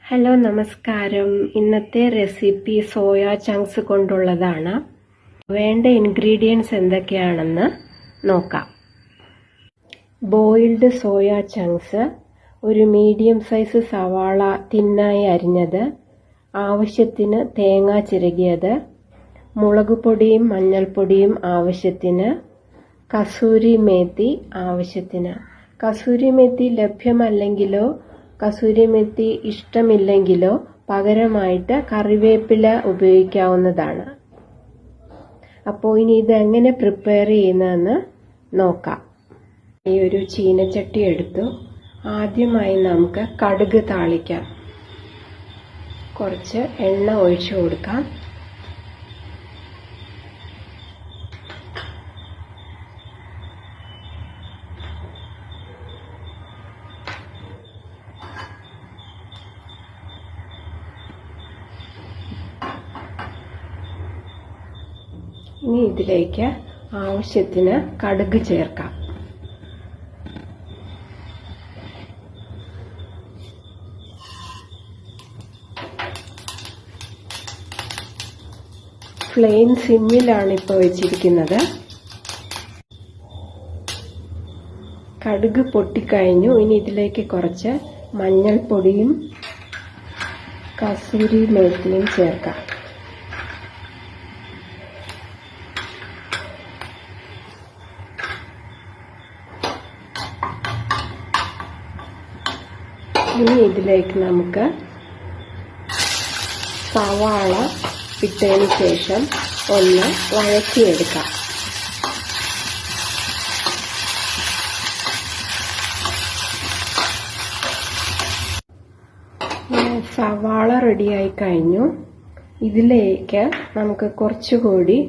Hello നമസ്കാരം. ഇന്നത്തെ recipe soya chunks കൊണ്ടുള്ളതാണ്. വേണ്ട ഇൻഗ്രീഡിയൻസ് എന്തൊക്കെയാണെന്ന് നോക്കാം. ബോയിൽഡ് സോയ ചങ്ക്സ്, ഒരു മീഡിയം സൈസ് സവാള തിന്നായി അരിഞ്ഞത്, ആവശ്യത്തിന് തേങ്ങ ചിരകിയത്, മുളക് പൊടിയും മഞ്ഞൾപ്പൊടിയും ആവശ്യത്തിന്, കസൂരി മേത്തി ആവശ്യത്തിന്. കസൂരി മേത്തി ലഭ്യമല്ലെങ്കിലോ കസൂരി മെത്തി ഇഷ്ടമില്ലെങ്കിലോ പകരമായിട്ട് കറിവേപ്പില ഉപയോഗിക്കാവുന്നതാണ്. അപ്പോൾ ഇനി ഇതെങ്ങനെ പ്രിപ്പയർ ചെയ്യുന്നതെന്ന് നോക്കാം. ഈ ഒരു ചീനച്ചട്ടി എടുത്തു. ആദ്യമായി നമുക്ക് കടുക് താളിക്കാം. കുറച്ച് എണ്ണ ഒഴിച്ചു കൊടുക്കാം. ഇനി ഇതിലേക്ക് ആവശ്യത്തിന് കടുക് ചേർക്കാം. ഫ്ലെയിം സിമ്മിലാണ് ഇപ്പോൾ വെച്ചിരിക്കുന്നത്. കടുക് പൊട്ടിക്കഴിഞ്ഞു. ഇനി ഇതിലേക്ക് കുറച്ച് മഞ്ഞൾപ്പൊടിയും കസൂരി മേത്തിയും ചേർക്കാം. ഇനി ഇതിലേക്ക് നമുക്ക് സവാള ഇട്ടതിന് ശേഷം ഒന്ന് വഴറ്റിയെടുക്കാം. സവാള റെഡിയായി കഴിഞ്ഞു. ഇതിലേക്ക് നമുക്ക് കുറച്ചുകൂടി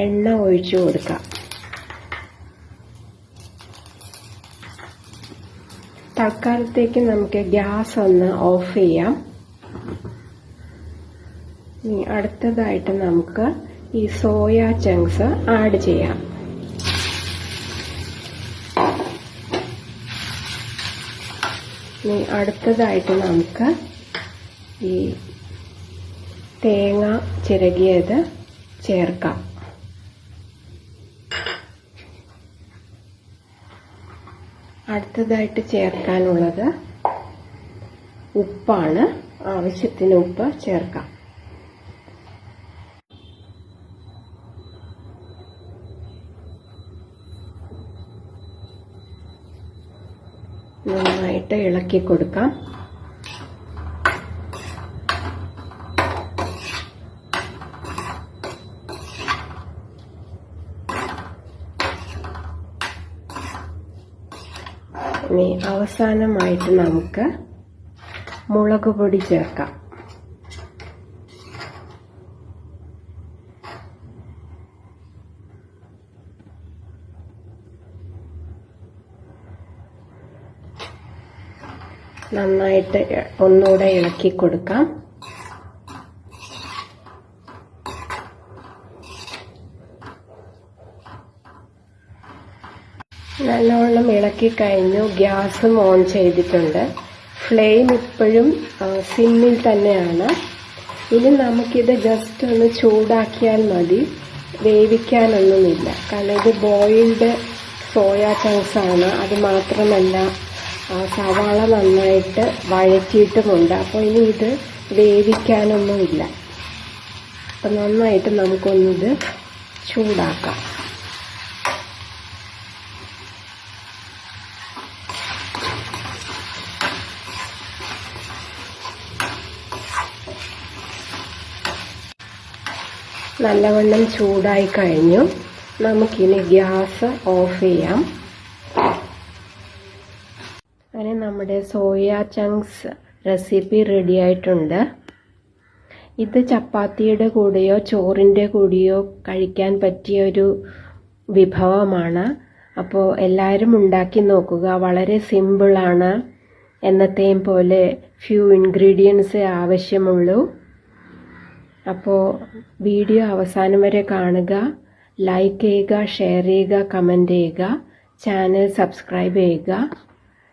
എണ്ണ ഒഴിച്ചു കൊടുക്കാം. തൽക്കാലത്തേക്ക് നമുക്ക് ഗ്യാസ് ഒന്ന് ഓഫ് ചെയ്യാം. ഇനി അടുത്തതായിട്ട് നമുക്ക് ഈ സോയ ചങ്ക്സ് ആഡ് ചെയ്യാം. ഇനി അടുത്തതായിട്ട് നമുക്ക് ഈ തേങ്ങ ചിരകിയത് ചേർക്കാം. അടുത്തതായിട്ട് ചേർക്കാനുള്ളത് ഉപ്പാണ്. ആവശ്യത്തിന് ഉപ്പ് ചേർക്കാം. നന്നായിട്ട് ഇളക്കി കൊടുക്കാം. ഇനി അവസാനമായിട്ട് നമുക്ക് മുളക് പൊടി ചേർക്കാം. നന്നായിട്ട് ഒന്നുകൂടെ ഇളക്കി കൊടുക്കാം. നല്ലോണം ഇളക്കി കഴിഞ്ഞു. ഗ്യാസും ഓൺ ചെയ്തിട്ടുണ്ട്. ഫ്ലെയിം ഇപ്പോഴും സിമ്മിൽ തന്നെയാണ്. ഇനി നമുക്കിത് ജസ്റ്റ് ഒന്ന് ചൂടാക്കിയാൽ മതി. വേവിക്കാനൊന്നുമില്ല. കാരണം ഇത് ബോയിൽഡ് സോയ ചങ്ക്സ് ആണ്. അത് മാത്രമല്ല സവാള നന്നായിട്ട് വഴറ്റിയിട്ടുമുണ്ട്. അപ്പോൾ ഇനി ഇത് വേവിക്കാനൊന്നുമില്ല. അപ്പം നന്നായിട്ട് നമുക്കൊന്നിത് ചൂടാക്കാം. നല്ലവണ്ണം ചൂടായി കഴിഞ്ഞു. നമുക്കിനി ഗ്യാസ് ഓഫ് ചെയ്യാം. അങ്ങനെ നമ്മുടെ സോയ ചങ്ക്സ് റെസിപ്പി റെഡി ആയിട്ടുണ്ട്. ഇത് ചപ്പാത്തിയുടെ കൂടെയോ ചോറിൻ്റെ കൂടെയോ കഴിക്കാൻ പറ്റിയ ഒരു വിഭവമാണ്. അപ്പോൾ എല്ലാവരും ഉണ്ടാക്കി നോക്കുക. വളരെ സിമ്പിളാണ്. എന്നത്തെയും പോലെ ഫ്യൂ ഇൻഗ്രീഡിയൻസ് ആവശ്യമുള്ളൂ. അപ്പോൾ വീഡിയോ അവസാനം വരെ കാണുക. ലൈക്ക് ചെയ്യുക, ഷെയർ ചെയ്യുക, കമൻറ്റ് ചെയ്യുക, ചാനൽ സബ്സ്ക്രൈബ് ചെയ്യുക.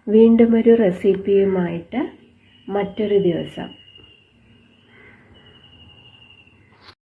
വീണ്ടും ഒരു റെസിപ്പിയുമായിട്ട് മറ്റൊരു ദിവസം.